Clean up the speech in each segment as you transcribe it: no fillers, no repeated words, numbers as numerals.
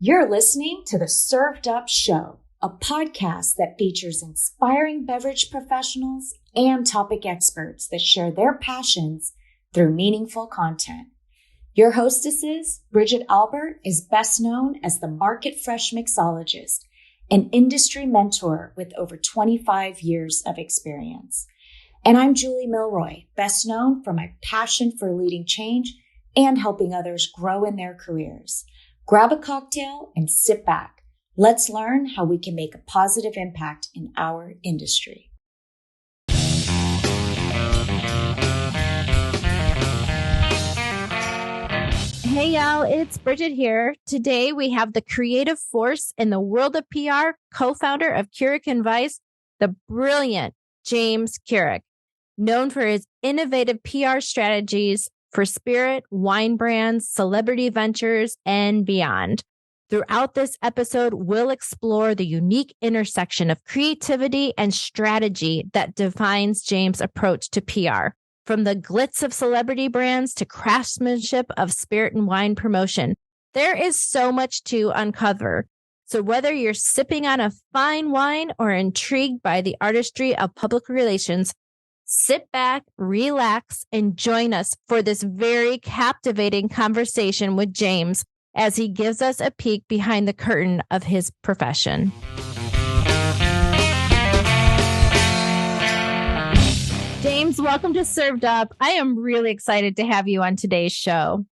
You're listening to the Served Up Show, a podcast that features inspiring beverage professionals and topic experts that share their passions through meaningful content. Your hostesses, Bridget Albert, is best known as the Market Fresh Mixologist, an industry mentor with over 25 years of experience. And I'm Julie Milroy, best known for my passion for leading change and helping others grow in their careers. Grab a cocktail and sit back. Let's learn how we can make a positive impact in our industry. Hey y'all, it's Bridget here. Today we have the creative force in the world of PR, co-founder of Curich and WEISS, the brilliant James Curich, known for his innovative PR strategies for spirit, wine brands, celebrity ventures, and beyond. Throughout this episode, we'll explore the unique intersection of creativity and strategy that defines James' approach to PR. From the glitz of celebrity brands to craftsmanship of spirit and wine promotion, there is so much to uncover. So whether you're sipping on a fine wine or intrigued by the artistry of public relations, sit back, relax, and join us for this very captivating conversation with James as he gives us a peek behind the curtain of his profession. James, welcome to Served Up. I am really excited to have you on today's show.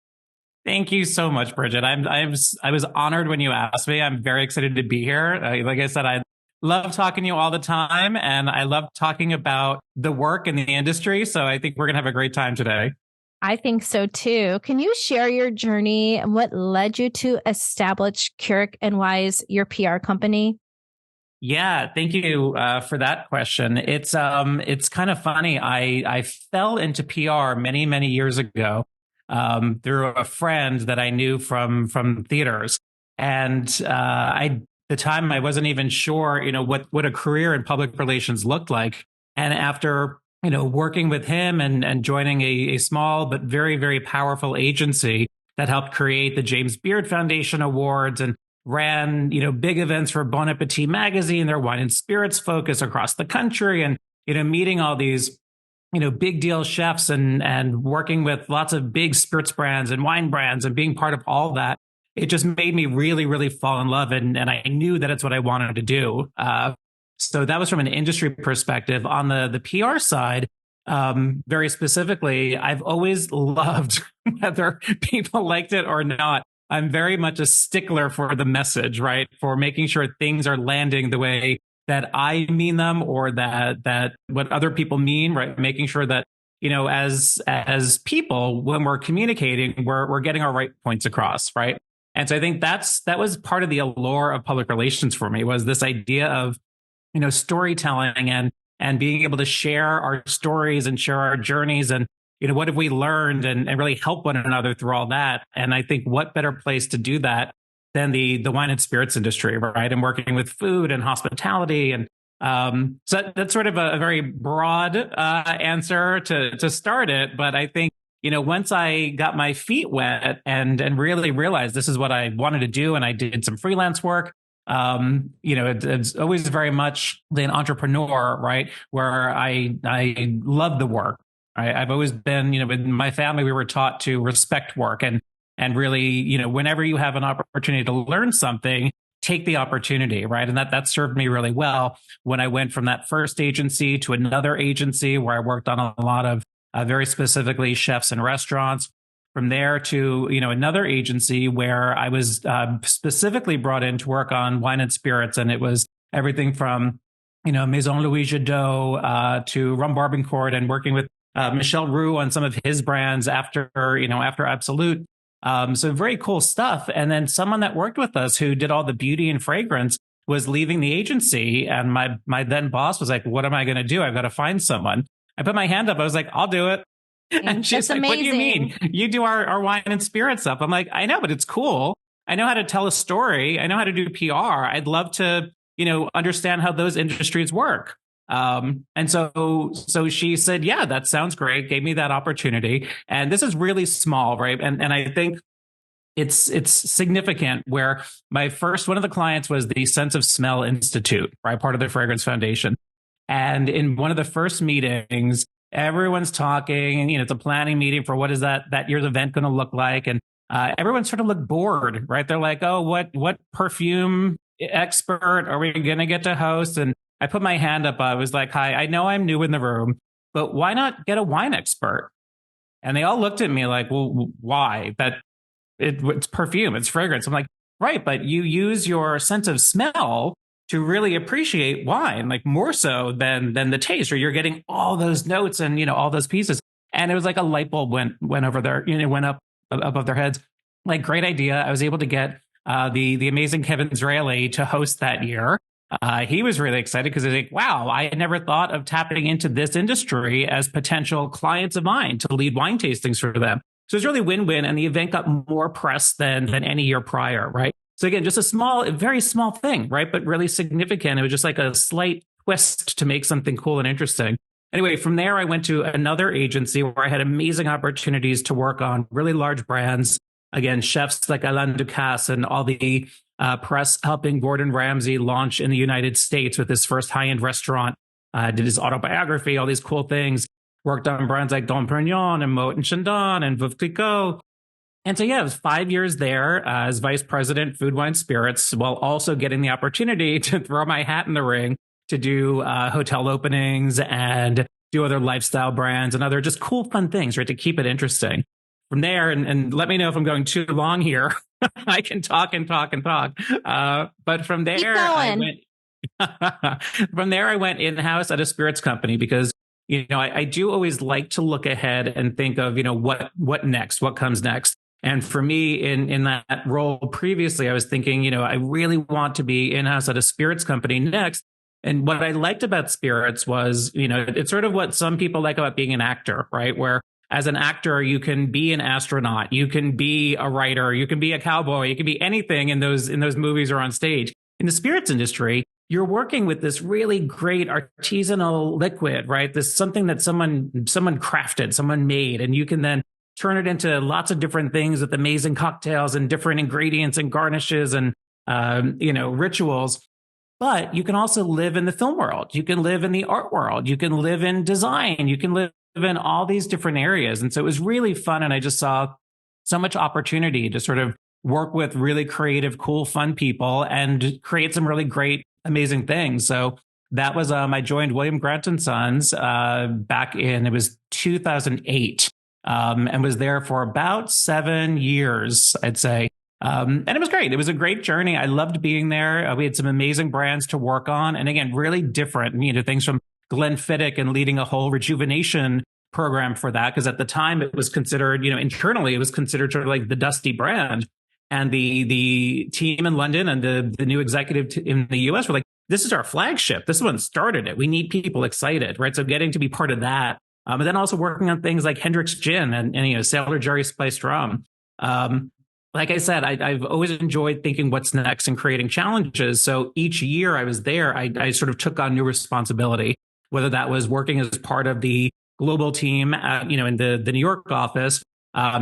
Thank you so much, Bridget. I was honored when you asked me. I'm very excited to be here. Like I said, I love talking to you all the time, and I love talking about the work in the industry. So I think we're going to have a great time today. I think so too. Can you share your journey and what led you to establish Curich and WEISS, your PR company? Yeah, thank you for that question. It's kind of funny. I fell into PR many years ago through a friend that I knew from theaters, and the time I wasn't even sure, what a career in public relations looked like. And after, working with him and joining a small but very powerful agency that helped create the James Beard Foundation Awards and ran, big events for Bon Appetit magazine, their wine and spirits focus across the country, and, meeting all these, big deal chefs and working with lots of big spirits brands and wine brands and being part of all that. It just made me really fall in love. And I knew that it's what I wanted to do. So that was from an industry perspective. On the PR side, very specifically, I've always loved, whether people liked it or not, I'm very much a stickler for the message, right? For making sure things are landing the way that I mean them, or that what other people mean, right? Making sure that, as people, when we're communicating, we're getting our right points across, right? And so I think that was part of the allure of public relations for me, was this idea of, storytelling and being able to share our stories and share our journeys and, what have we learned, and really help one another through all that. And I think what better place to do that than the wine and spirits industry, right? And working with food and hospitality. And so that's sort of a very broad answer to start it. But I think, once I got my feet wet and really realized this is what I wanted to do, and I did some freelance work, it's always very much an entrepreneur, right? Where I love the work. I've always been, in my family, we were taught to respect work and really, whenever you have an opportunity to learn something, take the opportunity, right? And that served me really well when I went from that first agency to another agency where I worked on a lot of very specifically chefs and restaurants. From there to, another agency where I was specifically brought in to work on wine and spirits. And it was everything from, Maison Louis Jadot to Rum Barbancourt, and working with Michel Roux on some of his brands after Absolute. So very cool stuff. And then someone that worked with us who did all the beauty and fragrance was leaving the agency. And my then boss was like, what am I going to do? I've got to find someone. I put my hand up. I was like, I'll do it. And she's like, what do you mean? You do our wine and spirit stuff. I'm like, I know, but it's cool. I know how to tell a story. I know how to do PR. I'd love to, understand how those industries work. And so she said, yeah, that sounds great. Gave me that opportunity. And this is really small, right? And I think it's significant where one of the clients was the Sense of Smell Institute, right? Part of the Fragrance Foundation. And in one of the first meetings, everyone's talking, and it's a planning meeting for what is that year's event going to look like. And everyone sort of looked bored, right? They're like, oh, what perfume expert are we going to get to host? And I put my hand up. I was like, hi, I know I'm new in the room, but why not get a wine expert? And they all looked at me like, well, why? It's perfume, it's fragrance. I'm like, right, but you use your sense of smell to really appreciate wine, like more so than the taste, or you're getting all those notes and all those pieces. And it was like a light bulb went over there, went up above their heads. Like, great idea. I was able to get the amazing Kevin Israeli to host that year. He was really excited because he's like, wow, I had never thought of tapping into this industry as potential clients of mine to lead wine tastings for them. So it's really win-win, and the event got more press than any year prior, right? So again, just a very small thing, right? But really significant. It was just like a slight twist to make something cool and interesting. Anyway, from there, I went to another agency where I had amazing opportunities to work on really large brands. Again, chefs like Alain Ducasse and all the press helping Gordon Ramsay launch in the United States with his first high-end restaurant. Did his autobiography, all these cool things. Worked on brands like Dom Perignon and Moet and Chandon and Veuve Clicquot. And so, it was 5 years there as vice president, food, wine, spirits, while also getting the opportunity to throw my hat in the ring to do hotel openings and do other lifestyle brands and other just cool, fun things, right, to keep it interesting. From there, and let me know if I'm going too long here. I can talk and talk and talk. But from there, I went in-house at a spirits company because I do always like to look ahead and think of, what next, what comes next. And for me, in that role previously, I was thinking, I really want to be in-house at a spirits company next. And what I liked about spirits was, it's sort of what some people like about being an actor, right? Where as an actor, you can be an astronaut, you can be a writer, you can be a cowboy, you can be anything in those movies or on stage. In the spirits industry, you're working with this really great artisanal liquid, right? This something that someone crafted, someone made, and you can then turn it into lots of different things with amazing cocktails and different ingredients and garnishes and, rituals. But you can also live in the film world. You can live in the art world. You can live in design. You can live in all these different areas. And so it was really fun. And I just saw so much opportunity to sort of work with really creative, cool, fun people and create some really great, amazing things. So that was, I joined William Grant & Sons back in, it was 2008, and was there for about 7 years, I'd say. And it was great. It was a great journey. I loved being there. We had some amazing brands to work on. And again, really different, things from Glenfiddich and leading a whole rejuvenation program for that. Because at the time it was considered, internally, it was considered sort of like the dusty brand. And the team in London and the new executive in the US were like, this is our flagship. This is what started it. We need people excited, right? So getting to be part of that. And then also working on things like Hendrick's Gin and Sailor Jerry Spiced Rum. Like I said, I've always enjoyed thinking what's next and creating challenges. So each year I was there, I sort of took on new responsibility, whether that was working as part of the global team, in the New York office,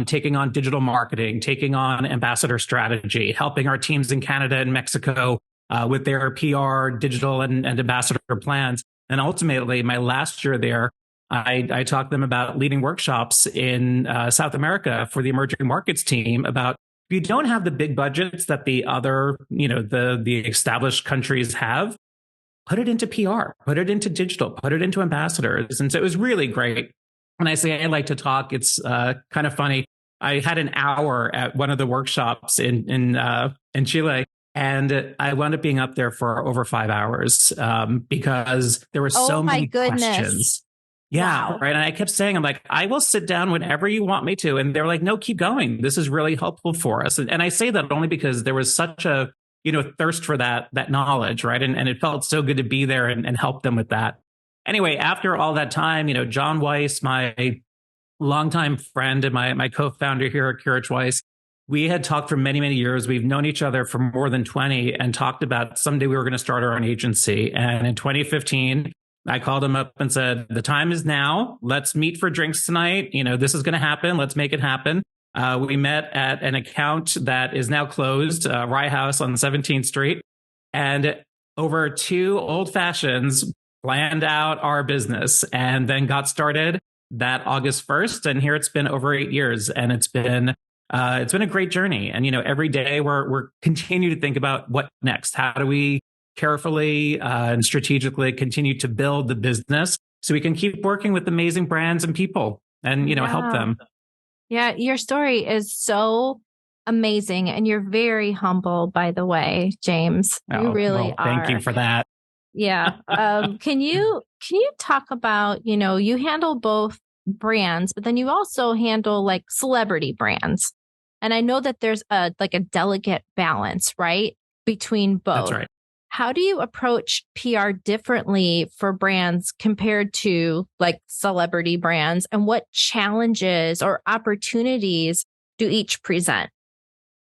taking on digital marketing, taking on ambassador strategy, helping our teams in Canada and Mexico with their PR, digital and ambassador plans. And ultimately, my last year there, I talked to them about leading workshops in South America for the emerging markets team about, if you don't have the big budgets that the other, the established countries have, put it into PR, put it into digital, put it into ambassadors. And so it was really great. When I say I like to talk, it's kind of funny. I had an hour at one of the workshops in Chile, and I wound up being up there for over 5 hours because there were so many questions. Yeah. Wow. Right. And I kept saying, I'm like, I will sit down whenever you want me to. And they're like, no, keep going. This is really helpful for us. And I say that only because there was such a, thirst for that knowledge. Right. And it felt so good to be there and help them with that. Anyway, after all that time, John WEISS, my longtime friend and my co-founder here at Curich WEISS, we had talked for many, many years. We've known each other for more than 20 and talked about someday we were going to start our own agency. And in 2015, I called him up and said, the time is now. Let's meet for drinks tonight. This is going to happen. Let's make it happen. We met at an account that is now closed, Rye House on 17th Street. And over two old fashions, planned out our business and then got started that August 1st. And here it's been over 8 years. And it's been a great journey. And, every day we're continue to think about what next. How do we carefully and strategically continue to build the business so we can keep working with amazing brands and people and, help them. Yeah, your story is so amazing. And you're very humble, by the way, James. You really are. Thank you for that. Yeah. Can you talk about, you handle both brands, but then you also handle like celebrity brands. And I know that there's a delicate balance, right, between both. That's right. How do you approach PR differently for brands compared to like celebrity brands? And what challenges or opportunities do each present?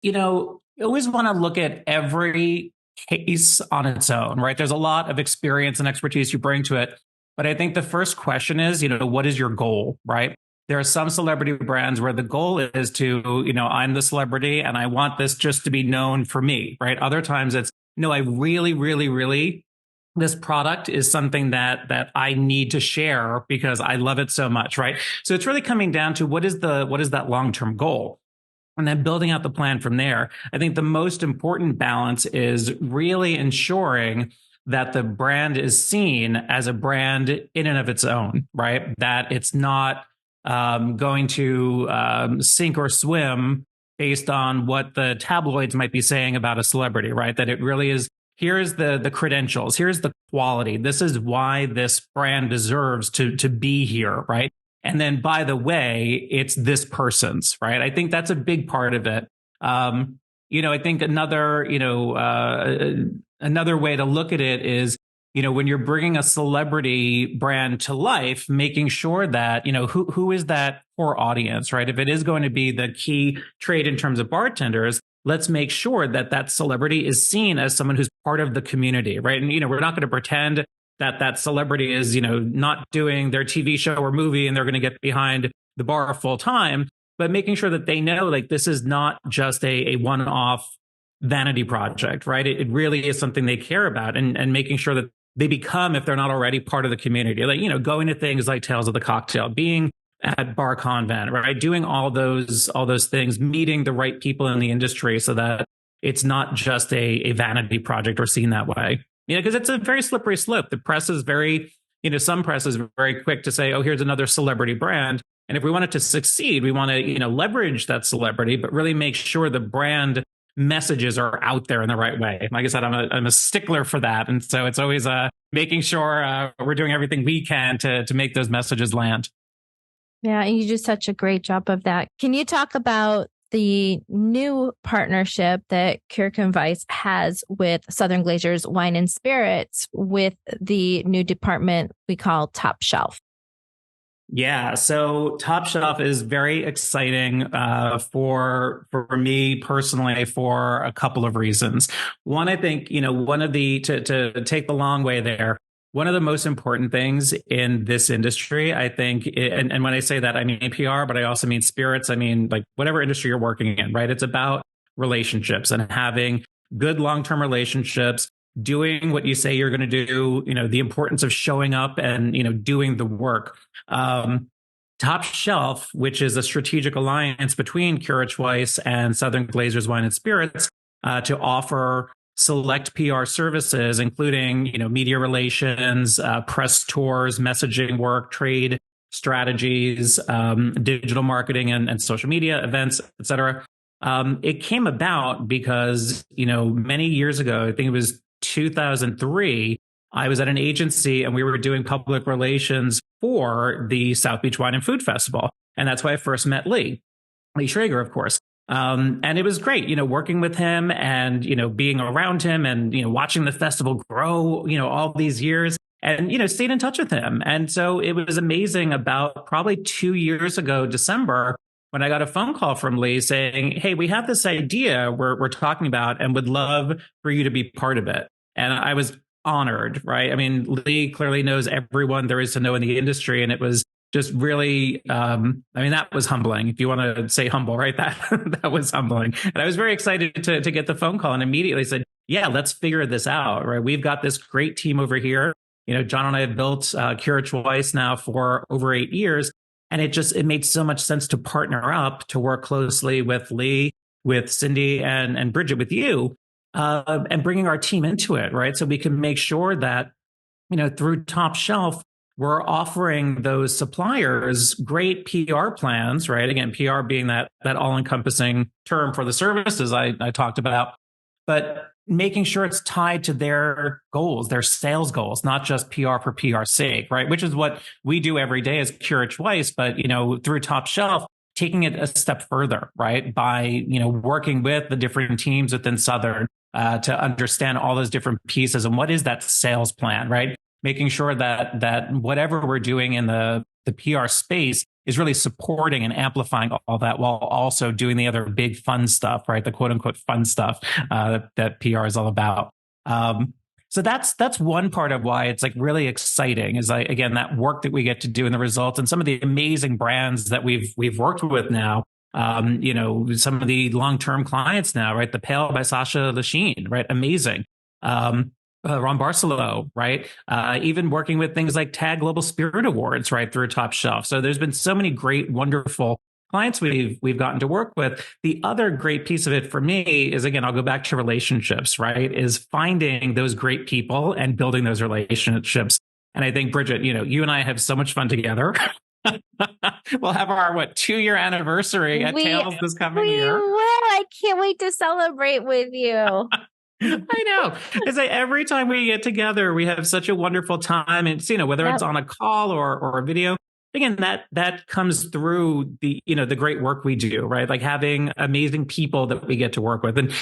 You always want to look at every case on its own, right? There's a lot of experience and expertise you bring to it. But I think the first question is, what is your goal, right? There are some celebrity brands where the goal is to, I'm the celebrity and I want this just to be known for me, right? Other times it's, no, I really, really, really, this product is something that I need to share because I love it so much, right? So it's really coming down to what is that long-term goal? And then building out the plan from there. I think the most important balance is really ensuring that the brand is seen as a brand in and of its own, right? That it's not going to sink or swim based on what the tabloids might be saying about a celebrity, right? That it really is, here's the credentials, here's the quality. This is why this brand deserves to be here, right? And then, by the way, it's this person's, right? I think that's a big part of it. I think another way to look at it is, when you're bringing a celebrity brand to life, making sure that, who is that core audience, right? If it is going to be the key trade in terms of bartenders, let's make sure that that celebrity is seen as someone who's part of the community, right? And, we're not going to pretend that celebrity is, not doing their TV show or movie and they're going to get behind the bar full time, but making sure that they know like this is not just a one-off vanity project, right? It really is something they care about and making sure that they become, if they're not already, part of the community, like, going to things like Tales of the Cocktail, being at Bar Convent, right? Doing all those things, meeting the right people in the industry so that it's not just a vanity project or seen that way. Because it's a very slippery slope. The press is very, some press is very quick to say, oh, here's another celebrity brand. And if we want it to succeed, we want to, leverage that celebrity, but really make sure the brand messages are out there in the right way. Like I said, I'm a stickler for that. And so it's always making sure we're doing everything we can to make those messages land. Yeah, and you do such a great job of that. Can you talk about the new partnership that Curich and WEISS has with Southern Glazer's Wine and Spirits with the new department we call Top Shelf? Yeah, so Top Shelf is very exciting for me personally for a couple of reasons. One, I think, one of the, to take the long way there, one of the most important things in this industry, I think, and when I say that, I mean PR, but I also mean spirits. I mean, like whatever industry you're working in, right? It's about relationships and having good long-term relationships, doing what you say you're going to do, the importance of showing up and, doing the work. Top Shelf, which is a strategic alliance between Curich WEISS and Southern Glazer's Wine and Spirits to offer select PR services, including, media relations, press tours, messaging work, trade strategies, digital marketing and social media events, et cetera. It came about because, many years ago, I think it was 2003, I was at an agency and we were doing public relations for the South Beach Wine and Food Festival. And that's why I first met Lee Schrager, of course. And it was great, working with him and, being around him and, watching the festival grow, all these years and, stayed in touch with him. And so it was amazing about probably 2 years ago, December, when I got a phone call from Lee saying, hey, we have this idea we're talking about and would love for you to be part of it. And I was honored, right? I mean, Lee clearly knows everyone there is to know in the industry. And it was just really, I mean, that was humbling. If you want to say humble, right? That was humbling. And I was very excited to get the phone call and immediately said, yeah, let's figure this out, right? We've got this great team over here. John and I have built Curich WEISS now for over 8 years. And it made so much sense to partner up, to work closely with Lee, with Cindy and Bridget, with you, and bringing our team into it, right? So we can make sure that, through Top Shelf, we're offering those suppliers great PR plans, right? Again, PR being that all-encompassing term for the services I talked about, but making sure it's tied to their goals, their sales goals, not just PR for PR's sake, right? Which is what we do every day as Curich WEISS, but, through Top Shelf, taking it a step further, right? By, working with the different teams within Southern to understand all those different pieces and what is that sales plan, right? Making sure that whatever we're doing in the PR space is really supporting and amplifying all that while also doing the other big fun stuff, right? The quote unquote fun stuff that PR is all about. So that's one part of why it's like really exciting is again, that work that we get to do and the results and some of the amazing brands that we've worked with now. Some of the long-term clients now, right? The Pale by Sasha Lachine, right? Amazing. Ron Barcelo, right? Even working with things like Tag Global Spirit Awards, right, through Top Shelf. So there's been so many great, wonderful clients we've gotten to work with. The other great piece of it for me is, again, I'll go back to relationships, right? Is finding those great people and building those relationships. And I think, Bridget, you and I have so much fun together. We'll have our 2-year anniversary at Tails this coming year. We will. I can't wait to celebrate with you. I know. It's like every time we get together, we have such a wonderful time. And it's, whether it's on a call or a video, again, that comes through the great work we do, right? Like having amazing people that we get to work with. And,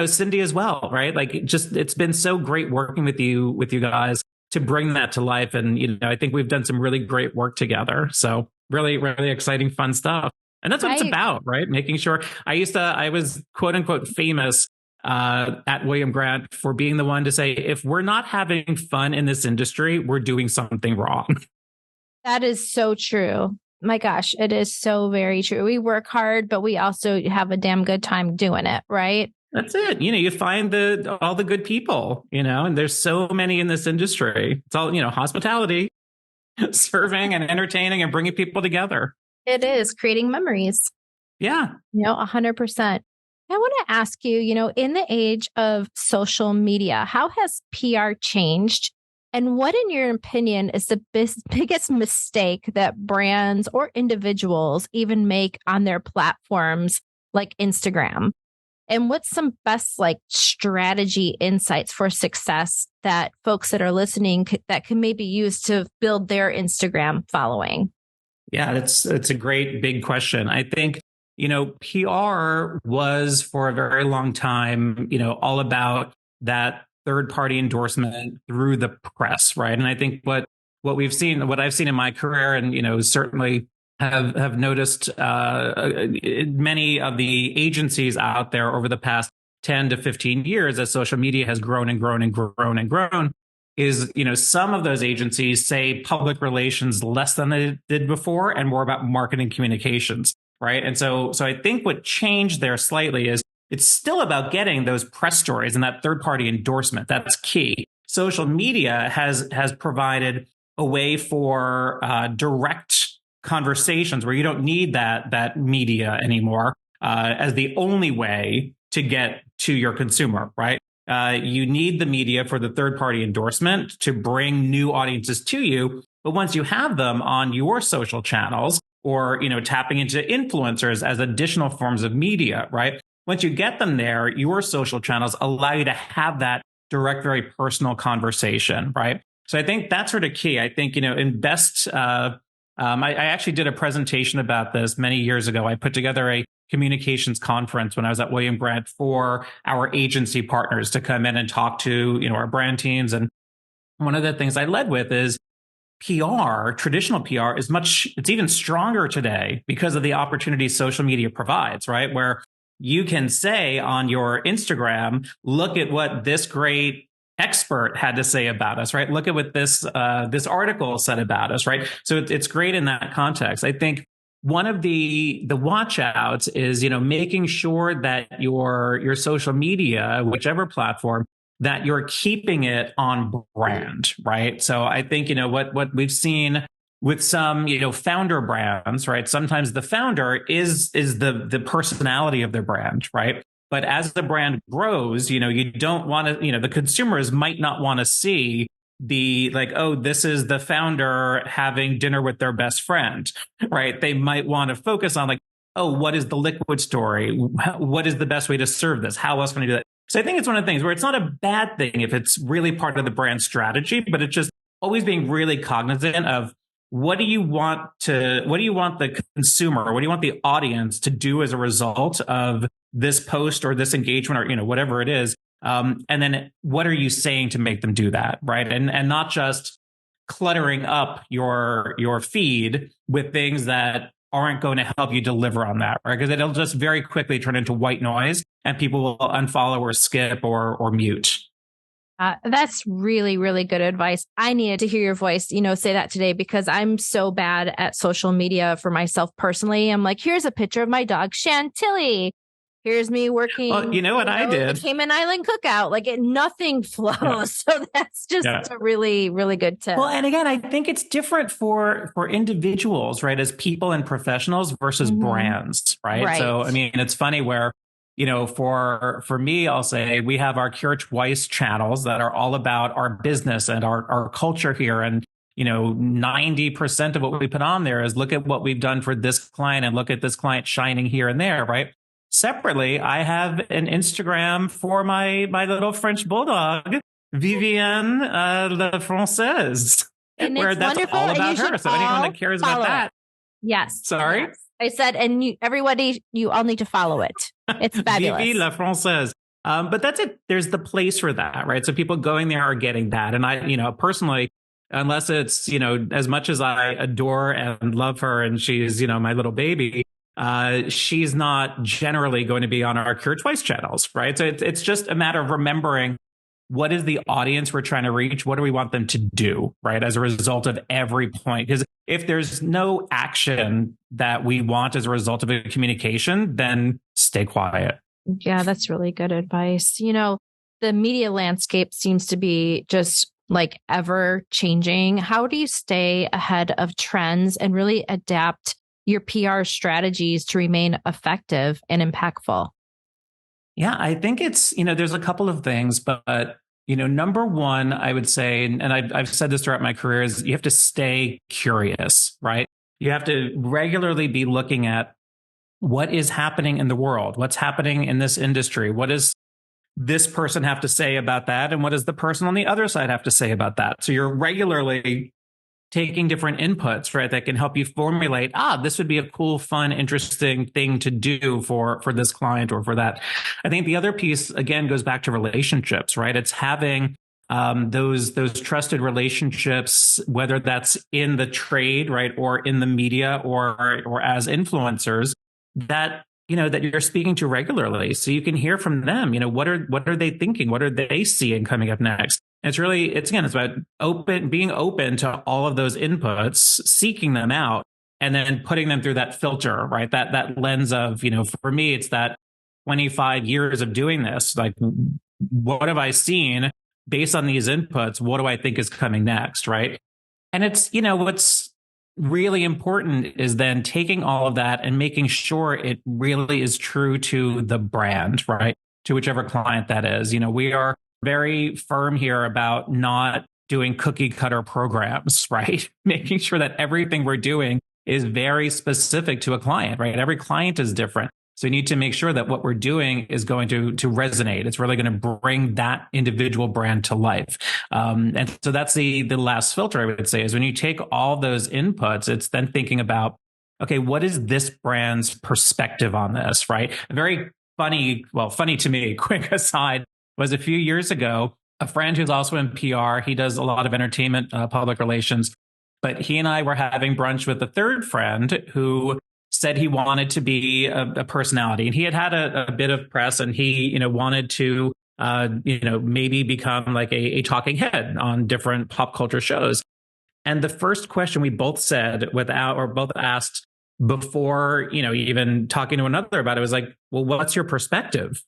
Cindy as well, right? Like it's been so great working with you guys to bring that to life. And, I think we've done some really great work together. So really, really exciting, fun stuff. And that's what it's about, right? Making sure I was quote unquote famous at William Grant for being the one to say, if we're not having fun in this industry, we're doing something wrong. That is so true. My gosh, it is so very true. We work hard, but we also have a damn good time doing it, right? That's it. You find all the good people, and there's so many in this industry. It's all, hospitality, serving and entertaining and bringing people together. It is creating memories. Yeah. 100%. I want to ask you, in the age of social media, how has PR changed? And what, in your opinion, is the biggest mistake that brands or individuals even make on their platforms like Instagram? And what's some best strategy insights for success that folks that are listening that can maybe use to build their Instagram following? Yeah, it's a great big question. I think PR was for a very long time, all about that third-party endorsement through the press, right? And I think what I've seen in my career, and certainly have noticed many of the agencies out there over the past 10 to 15 years, as social media has grown and grown and grown and grown, is some of those agencies say public relations less than they did before and more about marketing communications. Right. And so I think what changed there slightly is it's still about getting those press stories and that third party endorsement. That's key. Social media has provided a way for direct conversations where you don't need that media anymore as the only way to get to your consumer. Right. You need the media for the third party endorsement to bring new audiences to you. But once you have them on your social channels, or, tapping into influencers as additional forms of media, right? Once you get them there, your social channels allow you to have that direct, very personal conversation, right? So I think that's sort of key. I think, invest. I actually did a presentation about this many years ago. I put together a communications conference when I was at William Grant for our agency partners to come in and talk to, our brand teams. And one of the things I led with is PR, traditional PR it's even stronger today because of the opportunities social media provides, right? Where you can say on your Instagram, look at what this great expert had to say about us, right? Look at what this article said about us, right? So it's great in that context. I think one of the watch outs is, making sure that your social media, whichever platform, that you're keeping it on brand, right? So I think, what we've seen with some, founder brands, right? Sometimes the founder is the personality of their brand, right? But as the brand grows, you don't want to, the consumers might not want to see the like, oh, this is the founder having dinner with their best friend, right? They might want to focus on like, oh, what is the liquid story? What is the best way to serve this? How else can I do that? So I think it's one of the things where it's not a bad thing if it's really part of the brand strategy, but it's just always being really cognizant of what do you want the consumer, what do you want the audience to do as a result of this post or this engagement or, whatever it is. And then what are you saying to make them do that? Right. And not just cluttering up your feed with things that aren't going to help you deliver on that, right? Because it'll just very quickly turn into white noise and people will unfollow or skip or mute. That's really, really good advice. I needed to hear your voice, say that today because I'm so bad at social media for myself personally. I'm like, here's a picture of my dog, Chantilly. Here's me working. Well, you know what I did? The Cayman Island cookout. Like nothing flows. Yeah. So that's just a really, really good tip. Well, and again, I think it's different for individuals, right? As people and professionals versus brands, right? So, I mean, it's funny where, for me, I'll say we have our Curich WEISS channels that are all about our business and our culture here. And, 90% of what we put on there is look at what we've done for this client and look at this client shining here and there, right? Separately, I have an Instagram for my little French bulldog, Vivienne La Française, and where that's wonderful. all about her. So anyone that cares about that. Yes. Sorry? Yes. I said, and everybody, you all need to follow it. It's fabulous. Vivi La Française. But that's it. There's the place for that, right? So people going there are getting that. And I, personally, unless it's, as much as I adore and love her and she's, my little baby, she's not generally going to be on our Curich WEISS channels, right? So it's just a matter of remembering what is the audience we're trying to reach? What do we want them to do, right? As a result of every point. Because if there's no action that we want as a result of a communication, then stay quiet. Yeah, that's really good advice. The media landscape seems to be just like ever changing. How do you stay ahead of trends and really adapt your PR strategies to remain effective and impactful? Yeah, I think it's, there's a couple of things, but, number one, I would say, and I've said this throughout my career, is you have to stay curious, right? You have to regularly be looking at what is happening in the world, what's happening in this industry, what does this person have to say about that, and what does the person on the other side have to say about that? So you're regularly taking different inputs, right, that can help you formulate, this would be a cool, fun, interesting thing to do for this client or for that. I think the other piece, again, goes back to relationships, right? It's having those trusted relationships, whether that's in the trade, right, or in the media or as influencers, that that you're speaking to regularly, so you can hear from them. What are they thinking? What are they seeing coming up next? And it's about being open to all of those inputs, seeking them out, and then putting them through that filter, right? That lens of, for me, it's that 25 years of doing this. Like, what have I seen based on these inputs? What do I think is coming next, right? And it's, what's really important is then taking all of that and making sure it really is true to the brand, right? To whichever client that is. We are very firm here about not doing cookie cutter programs, right? Making sure that everything we're doing is very specific to a client, right? Every client is different. So we need to make sure that what we're doing is going to resonate. It's really going to bring that individual brand to life. And so that's the last filter I would say is when you take all those inputs, it's then thinking about, okay, what is this brand's perspective on this, right? A very funny to me, quick aside, was a few years ago, a friend who's also in PR, he does a lot of entertainment, public relations, but he and I were having brunch with a third friend who said he wanted to be a personality, and he had a bit of press, and he wanted to maybe become like a talking head on different pop culture shows. And the first question we both said both asked before, even talking to another about it was like, well, what's your perspective?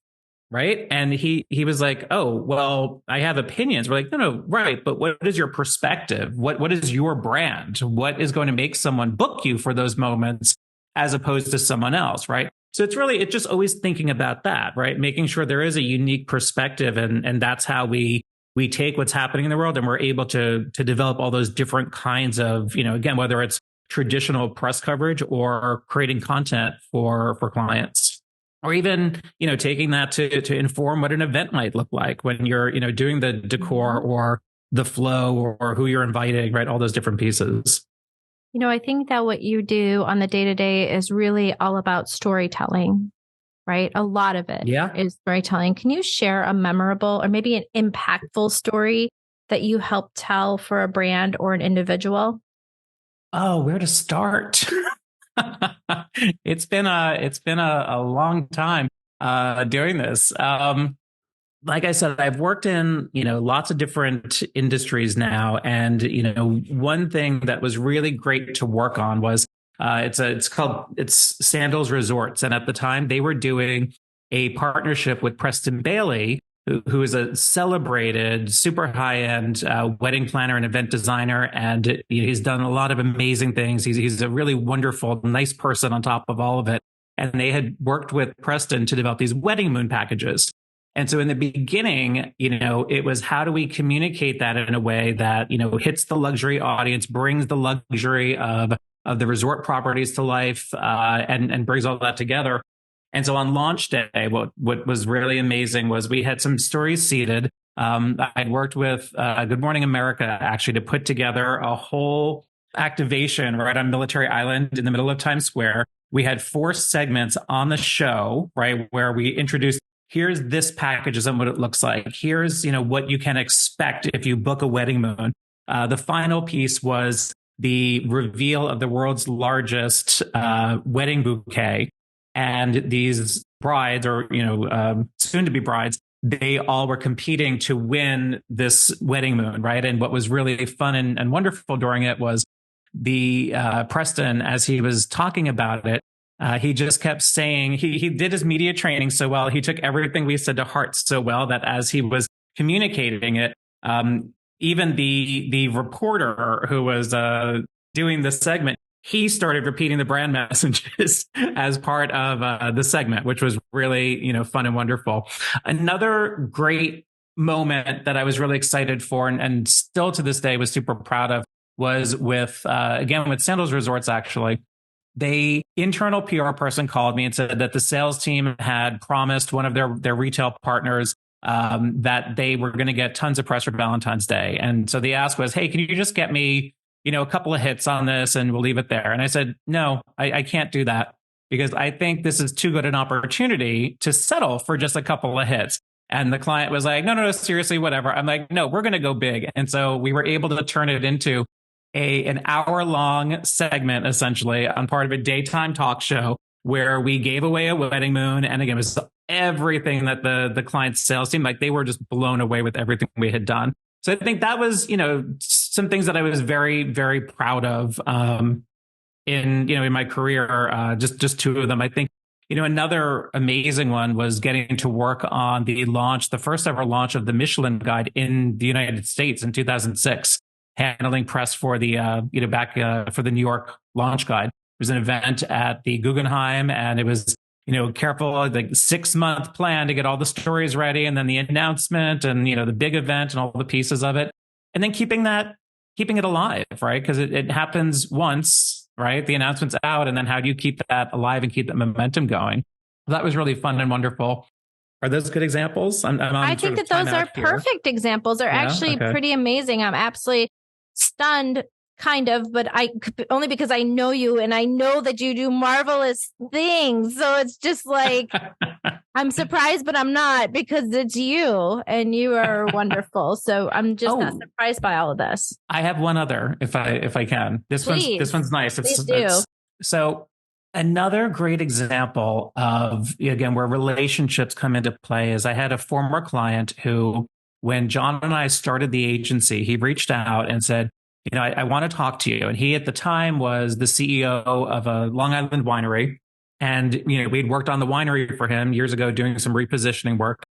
Right. And he was like, oh, well, I have opinions. We're like, no, right. But what is your perspective? What is your brand? What is going to make someone book you for those moments as opposed to someone else? Right. So it's just always thinking about that, right? Making sure there is a unique perspective. And that's how we take what's happening in the world and we're able to develop all those different kinds of, again, whether it's traditional press coverage or creating content for clients. Or even, taking that to inform what an event might look like when you're, doing the decor or the flow or who you're inviting, right? All those different pieces. I think that what you do on the day-to-day is really all about storytelling, right? A lot of it is storytelling. Can you share a memorable or maybe an impactful story that you help tell for a brand or an individual? Oh, where to start? It's been a long time doing this. Like I said, I've worked in lots of different industries now, and one thing that was really great to work on was it's Sandals Resorts, and at the time they were doing a partnership with Preston Bailey, who is a celebrated, super high-end wedding planner and event designer. And he's done a lot of amazing things. He's a really wonderful, nice person on top of all of it. And they had worked with Preston to develop these wedding moon packages. And so in the beginning, it was how do we communicate that in a way that, hits the luxury audience, brings the luxury of the resort properties to life, and brings all that together. And so on launch day, what was really amazing was we had some stories seeded. I'd worked with Good Morning America actually to put together a whole activation right on Military Island in the middle of Times Square. We had 4 segments on the show, right, where we introduced, here's this package and what it looks like. Here's, what you can expect if you book a wedding moon. The final piece was the reveal of the world's largest wedding bouquet. And these brides or, soon to be brides, they all were competing to win this wedding moon, right? And what was really fun and wonderful during it was the Preston, as he was talking about it, he just kept saying, he did his media training so well. He took everything we said to heart so well that as he was communicating it, even the reporter who was doing this segment, he started repeating the brand messages as part of the segment, which was really, fun and wonderful. Another great moment that I was really excited for and still to this day was super proud of was with Sandals Resorts, actually. The internal PR person called me and said that the sales team had promised one of their retail partners that they were going to get tons of press for Valentine's Day. And so the ask was, hey, can you just get me a couple of hits on this and we'll leave it there. And I said, no, I can't do that because I think this is too good an opportunity to settle for just a couple of hits. And the client was like, no, seriously, whatever. I'm like, no, we're going to go big. And so we were able to turn it into an hour-long segment, essentially, on part of a daytime talk show where we gave away a wedding moon. And again, it was everything that the client's sales team, like they were just blown away with everything we had done. So I think that was, some things that I was very, very proud of in my career. Just 2 of them. I think, another amazing one was getting to work on the first ever launch of the Michelin Guide in the United States in 2006, handling press for the for the New York launch guide. It was an event at the Guggenheim, and it was careful, like 6-month plan to get all the stories ready, and then the announcement and, the big event and all the pieces of it. And then keeping it alive, right? Because it happens once, right? The announcement's out, and then how do you keep that alive and keep that momentum going? That was really fun and wonderful. Are those good examples? I think that those are perfect examples. They're actually pretty amazing. I'm absolutely stunned, kind of, but only because I know you and I know that you do marvelous things. So it's just like, I'm surprised, but I'm not because it's you and you are wonderful. So I'm just not surprised by all of this. I have one other, if I can. This one's nice. Please do. So Another great example of, again, where relationships come into play is I had a former client who, when John and I started the agency, he reached out and said, I want to talk to you. And he at the time was the CEO of a Long Island winery. And, we'd worked on the winery for him years ago doing some repositioning work.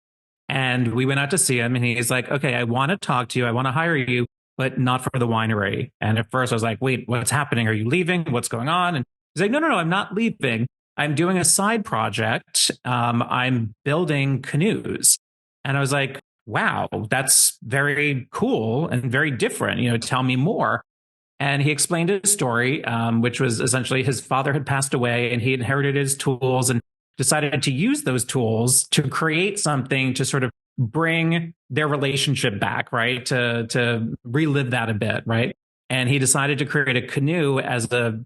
And we went out to see him and he's like, okay, I want to talk to you. I want to hire you, but not for the winery. And at first I was like, wait, what's happening? Are you leaving? What's going on? And he's like, no, I'm not leaving. I'm doing a side project. I'm building canoes. And I was like, wow, that's very cool and very different. Tell me more. And he explained his story, which was essentially his father had passed away and he inherited his tools and decided to use those tools to create something to sort of bring their relationship back, right? To relive that a bit, right? And he decided to create a canoe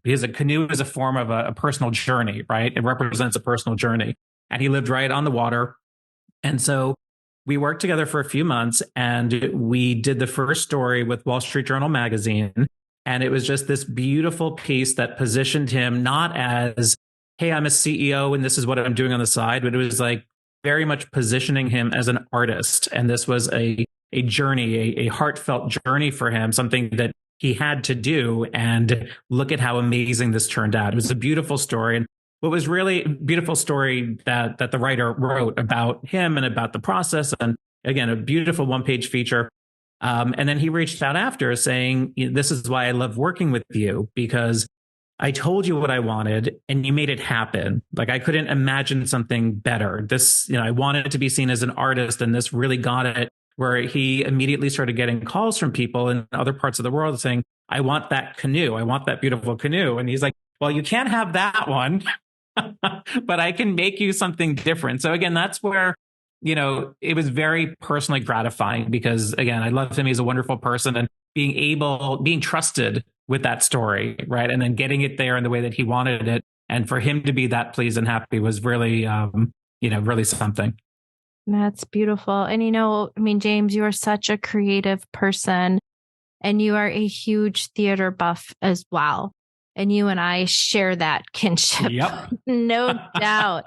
because a canoe is a form of a personal journey, right? It represents a personal journey. And he lived right on the water. And so we worked together for a few months and we did the first story with Wall Street Journal magazine. And it was just this beautiful piece that positioned him not as, hey, I'm a CEO and this is what I'm doing on the side, but it was like very much positioning him as an artist. And this was a journey, a heartfelt journey for him, something that he had to do. And look at how amazing this turned out. It was a beautiful story. And what was really a beautiful story that the writer wrote about him and about the process. And again, a beautiful one-page feature. And then he reached out after saying, this is why I love working with you, because I told you what I wanted and you made it happen. Like I couldn't imagine something better. This, I wanted to be seen as an artist and this really got it, where he immediately started getting calls from people in other parts of the world saying, I want that canoe. I want that beautiful canoe. And he's like, well, you can't have that one, but I can make you something different. So again, that's where, it was very personally gratifying because again, I love him. He's a wonderful person and being trusted with that story, right? And then getting it there in the way that he wanted it. And for him to be that pleased and happy was really, really something. That's beautiful. And James, you are such a creative person and you are a huge theater buff as well. And you and I share that kinship. Yep. No doubt.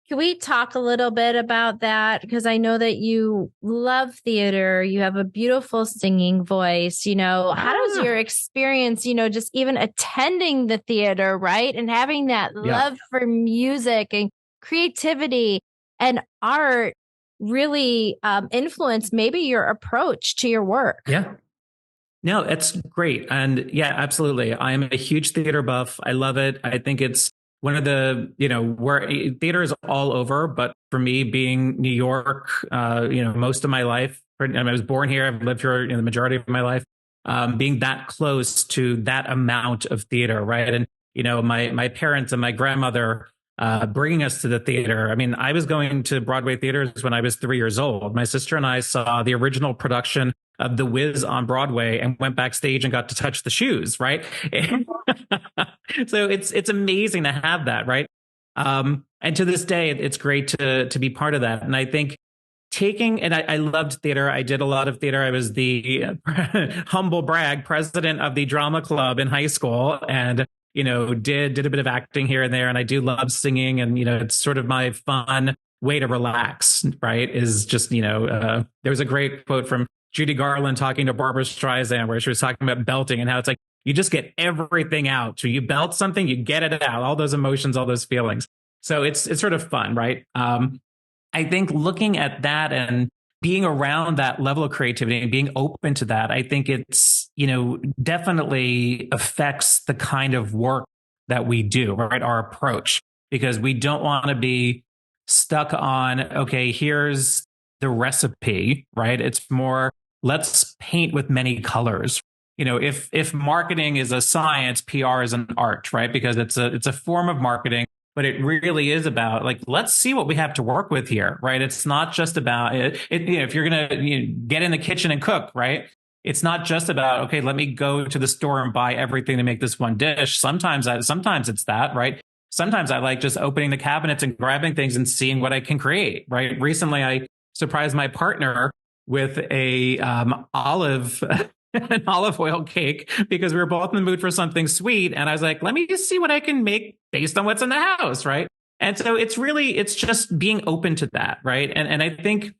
Can we talk a little bit about that? Because I know that you love theater. You have a beautiful singing voice. How does your experience, just even attending the theater, right? And having that love for music and creativity and art really influence maybe your approach to your work? Yeah. No, it's great. And yeah, absolutely. I am a huge theater buff. I love it. I think it's one of the, where theater is all over. But for me, being New York, most of my life, I was born here. I've lived here the majority of my life. Being that close to that amount of theater, right? And, my parents and my grandmother bringing us to the theater. I mean, I was going to Broadway theaters when I was 3 years old. My sister and I saw the original production of The Wiz on Broadway and went backstage and got to touch the shoes, right? So it's amazing to have that, right? And to this day, it's great to be part of that. And I think I loved theater. I did a lot of theater. I was the humble brag president of the drama club in high school and did a bit of acting here and there. And I do love singing. And, it's sort of my fun way to relax, right? Is just, there was a great quote from Judy Garland talking to Barbara Streisand where she was talking about belting and how it's like, you just get everything out. So you belt something, you get it out, all those emotions, all those feelings. So it's sort of fun, right? I think looking at that and being around that level of creativity and being open to that, I think it's, definitely affects the kind of work that we do, right? Our approach, because we don't want to be stuck on, okay, here's the recipe, right? It's more, let's paint with many colors. If marketing is a science, PR is an art, right? Because it's a form of marketing. But it really is about let's see what we have to work with here, right? It's not just about it. If you're going to get in the kitchen and cook, right? It's not just about, okay, let me go to the store and buy everything to make this one dish. Sometimes it's that, right? Sometimes I like just opening the cabinets and grabbing things and seeing what I can create, right? Recently, I surprised my partner with a olive an olive oil cake because we were both in the mood for something sweet. And I was like, let me just see what I can make based on what's in the house. Right. And so it's just being open to that. Right. And I think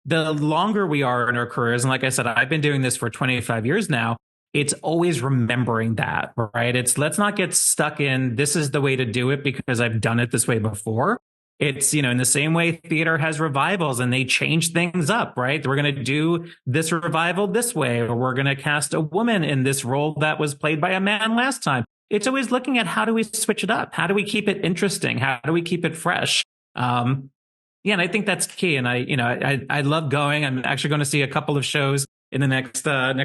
the longer we are in our careers, and like I said, I've been doing this for 25 years now, it's always remembering that, right? It's let's not get stuck in this is the way to do it because I've done it this way before. It's, in the same way theater has revivals and they change things up, right? We're going to do this revival this way, or we're going to cast a woman in this role that was played by a man last time. It's always looking at how do we switch it up? How do we keep it interesting? How do we keep it fresh? Yeah, and I think that's key. And I love going. I'm actually going to see a couple of shows in the next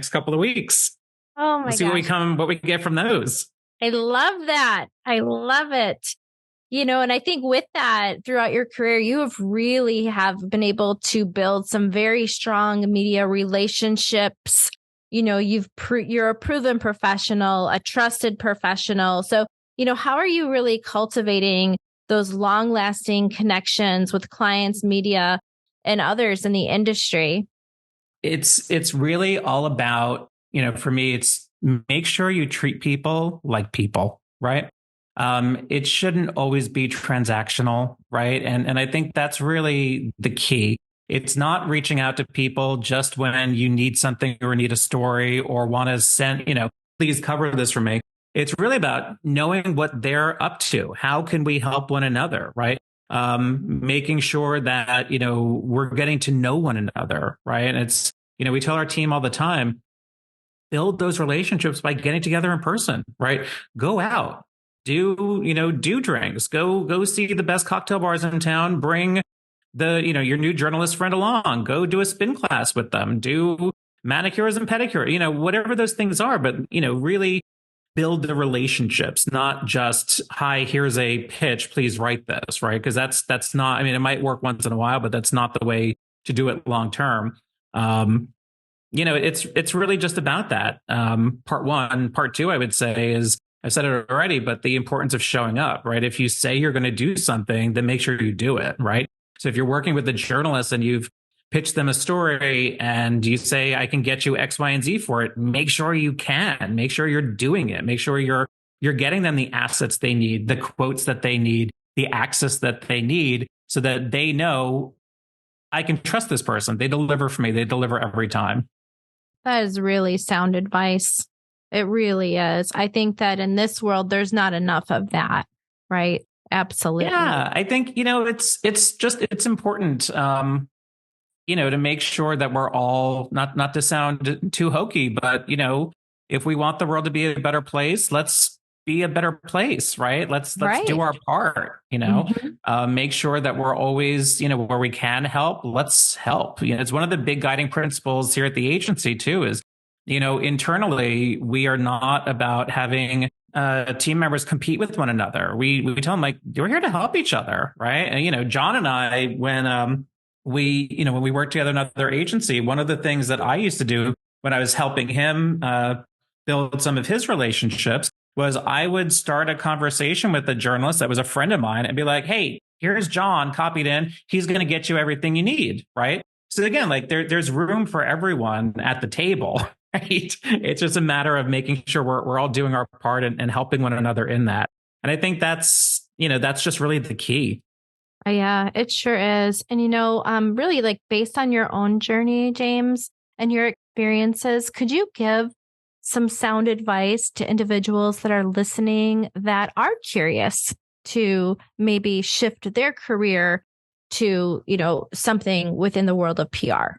couple of weeks. Oh my we'll see gosh. what we get from those. I love that. I love it. And I think with that, throughout your career, you have been able to build some very strong media relationships. You're a proven professional, a trusted professional. So, how are you really cultivating those long-lasting connections with clients, media, and others in the industry? It's really all about, for me, it's make sure you treat people like people, right? It shouldn't always be transactional, right? And I think that's really the key. It's not reaching out to people just when you need something or need a story or want to send, please cover this for me. It's really about knowing what they're up to. How can we help one another, right? Making sure that, we're getting to know one another, right? And it's, we tell our team all the time, build those relationships by getting together in person, right? Go out, do drinks, go see the best cocktail bars in town, bring your new journalist friend along, go do a spin class with them, do manicures and pedicure, whatever those things are, but, really build the relationships, not just, hi, here's a pitch, please write this, right? Because that's not, it might work once in a while, but that's not the way to do it long term. It's really just about that. Part one. Part two, I would say, is I've said it already, but the importance of showing up, right? If you say you're going to do something, then make sure you do it, right? So if you're working with a journalist and you've pitched them a story and you say, I can get you X, Y, and Z for it, make sure you can. Make sure you're doing it. Make sure you're getting them the assets they need, the quotes that they need, the access that they need, so that they know I can trust this person. They deliver for me. They deliver every time. That is really sound advice. It really is. I think that in this world, there's not enough of that, right? Absolutely. Yeah, I think, it's important, to make sure that we're all not to sound too hokey, but, if we want the world to be a better place, let's be a better place, right? Let's do our part, make sure that we're always, where we can help, let's help. It's one of the big guiding principles here at the agency too, is, internally, we are not about having team members compete with one another. We tell them, like, we're here to help each other, right? And, John and I, when we worked together in another agency, one of the things that I used to do when I was helping him build some of his relationships was I would start a conversation with a journalist that was a friend of mine and be like, hey, here's John copied in. He's going to get you everything you need, right? So again, like there's room for everyone at the table, right? It's just a matter of making sure we're all doing our part and helping one another in that. And I think that's just really the key. Yeah, it sure is. And, really, like, based on your own journey, James, and your experiences, could you give some sound advice to individuals that are listening that are curious to maybe shift their career to, something within the world of PR?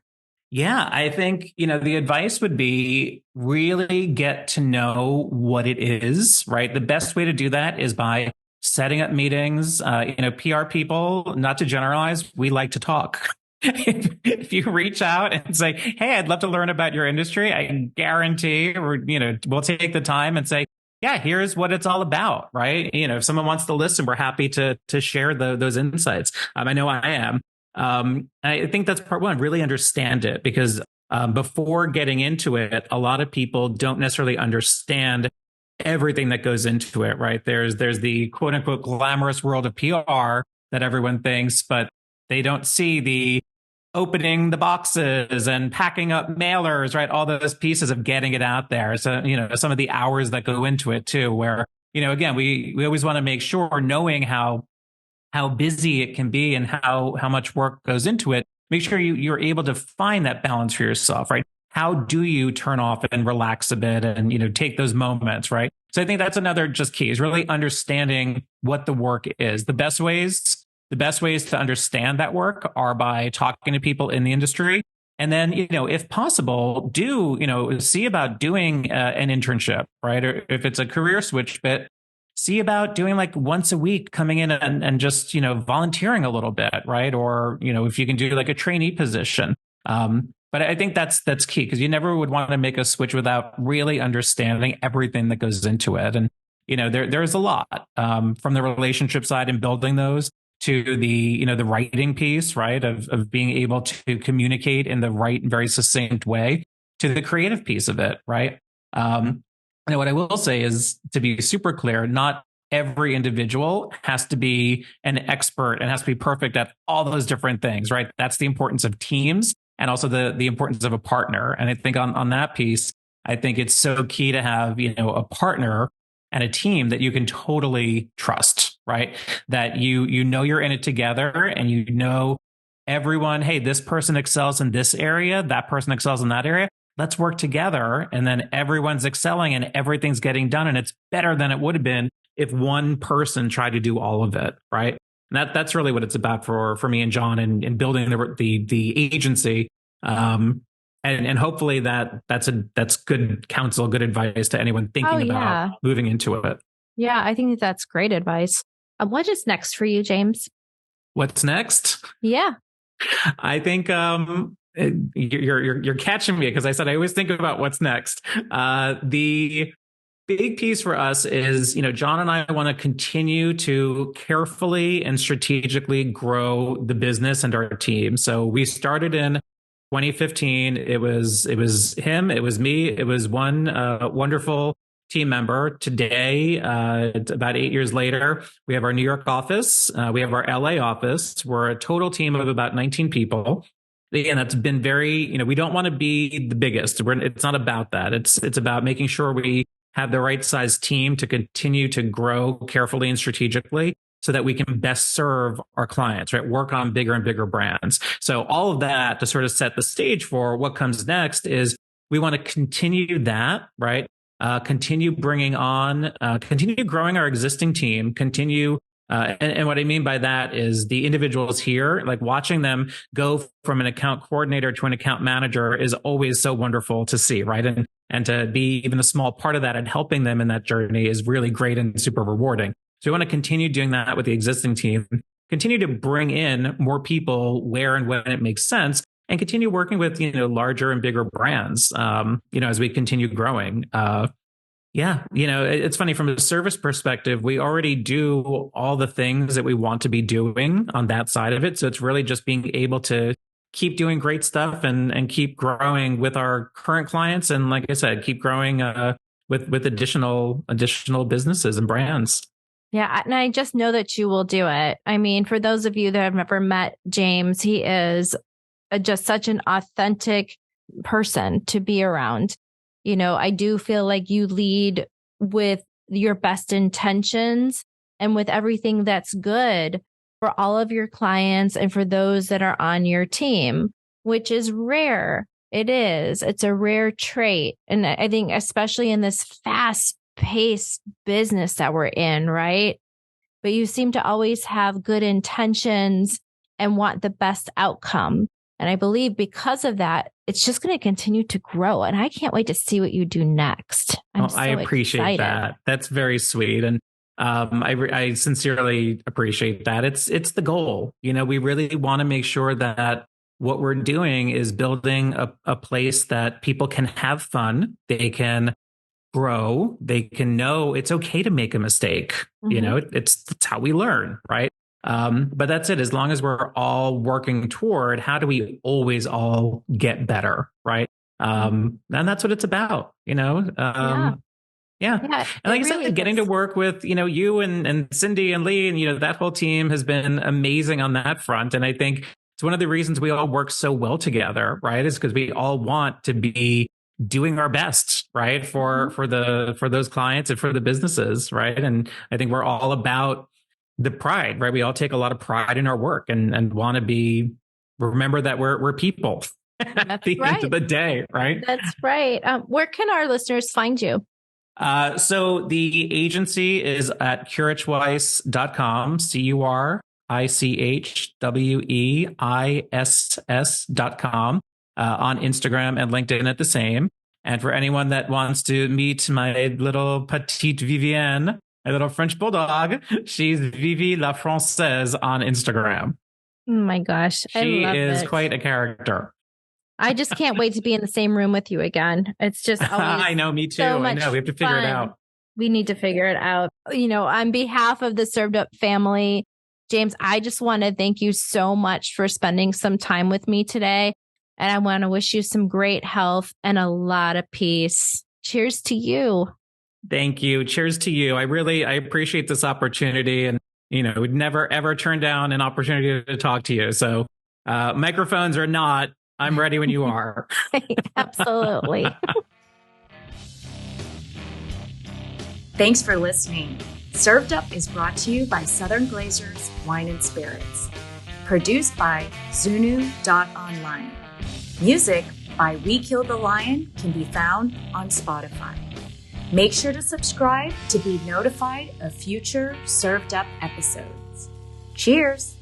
Yeah, I think, the advice would be really get to know what it is, right? The best way to do that is by setting up meetings. PR people, not to generalize, we like to talk. If you reach out and say, hey, I'd love to learn about your industry, I can guarantee we'll take the time and say, yeah, here's what it's all about, right? If someone wants to listen, we're happy to share those insights. I know I am. I think that's part one, really understand it, because before getting into it, a lot of people don't necessarily understand everything that goes into it, right? There's the quote unquote glamorous world of PR that everyone thinks, but they don't see the opening the boxes and packing up mailers, right? All those pieces of getting it out there. So, some of the hours that go into it too, where, again, we always want to make sure, knowing how busy it can be and how much work goes into it, make sure you're able to find that balance for yourself, right? How do you turn off and relax a bit and, take those moments, right? So I think that's another just key, is really understanding what the work is. The best ways to understand that work are by talking to people in the industry. And then, if possible, see about doing an internship, right? Or if it's a career switch bit, see about doing like once a week, coming in and just, volunteering a little bit, right? Or, if you can do like a trainee position. But I think that's key, because you never would want to make a switch without really understanding everything that goes into it. And, there's a lot from the relationship side and building those, to the, the writing piece, right? Of being able to communicate in the right, very succinct way, to the creative piece of it, right? What I will say is, to be super clear, not every individual has to be an expert and has to be perfect at all those different things, right? That's the importance of teams, and also the importance of a partner. And I think on that piece, I think it's so key to have, a partner and a team that you can totally trust, right? That you're in it together, and everyone, hey, this person excels in this area, that person excels in that area. Let's work together. And then everyone's excelling and everything's getting done. And it's better than it would have been if one person tried to do all of it, right? And that's really what it's about for me and John, and building the agency. And hopefully that's good counsel, good advice to anyone thinking about moving into it. Yeah, I think that's great advice. What is next for you, James? What's next? Yeah. I think you're catching me, because I said I always think about what's next. The big piece for us is, John and I want to continue to carefully and strategically grow the business and our team. So we started in 2015. It was him, it was me, it was one wonderful team member. Today, about 8 years later, we have our New York office, we have our LA office. We're a total team of about 19 people. Again, that's been very, we don't want to be the biggest. It's not about that. It's about making sure we have the right size team to continue to grow carefully and strategically, so that we can best serve our clients, right? Work on bigger and bigger brands. So all of that to sort of set the stage for what comes next is, we want to continue that, right? Continue bringing on, continue growing our existing team, and what I mean by that is, the individuals here, like watching them go from an account coordinator to an account manager is always so wonderful to see, right? And to be even a small part of that and helping them in that journey is really great and super rewarding. So we want to continue doing that with the existing team, continue to bring in more people where and when it makes sense, and continue working with, larger and bigger brands, as we continue growing. It's funny, from a service perspective, we already do all the things that we want to be doing on that side of it. So it's really just being able to keep doing great stuff and keep growing with our current clients. And like I said, keep growing with additional businesses and brands. Yeah. And I just know that you will do it. I mean, for those of you that have never met James, he is just such an authentic person to be around. I do feel like you lead with your best intentions and with everything that's good for all of your clients and for those that are on your team, which is rare. It is. It's a rare trait. And I think especially in this fast-paced business that we're in, right? But you seem to always have good intentions and want the best outcome. And I believe because of that, it's just going to continue to grow. And I can't wait to see what you do next. I appreciate excited. That. That's very sweet. And I sincerely appreciate that. It's the goal. We really want to make sure that what we're doing is building a place that people can have fun. They can grow. They can know it's okay to make a mistake. Mm-hmm. It's how we learn, right? But that's it. As long as we're all working toward how do we always all get better, right? And that's what it's about, Yeah. And like I said, getting to work with, you and Cindy and Lee and, that whole team has been amazing on that front. And I think it's one of the reasons we all work so well together, right? Is because we all want to be doing our best, right? For those clients and for the businesses, right? And I think we're all about the pride, right? We all take a lot of pride in our work and want to remember that we're people at the end of the day, right? That's right. Where can our listeners find you? So the agency is at curichweiss.com, CURICHWEISS.com, on Instagram and LinkedIn at the same. And for anyone that wants to meet my little petite Vivienne, my little French bulldog, she's Vivi La Française on Instagram. Oh my gosh. She is quite a character. I just can't wait to be in the same room with you again. It's just always I know, me too. So I know. We have to figure it out. We need to figure it out. On behalf of the Served Up family, James, I just want to thank you so much for spending some time with me today. And I want to wish you some great health and a lot of peace. Cheers to you. Thank you. Cheers to you. I appreciate this opportunity, and would never ever turn down an opportunity to talk to you. So microphones or not, I'm ready when you are. Absolutely. Thanks for listening. Served Up is brought to you by Southern Glazers Wine and Spirits. Produced by Zunu.online. Music by We Killed the Lion can be found on Spotify. Make sure to subscribe to be notified of future Served Up episodes. Cheers!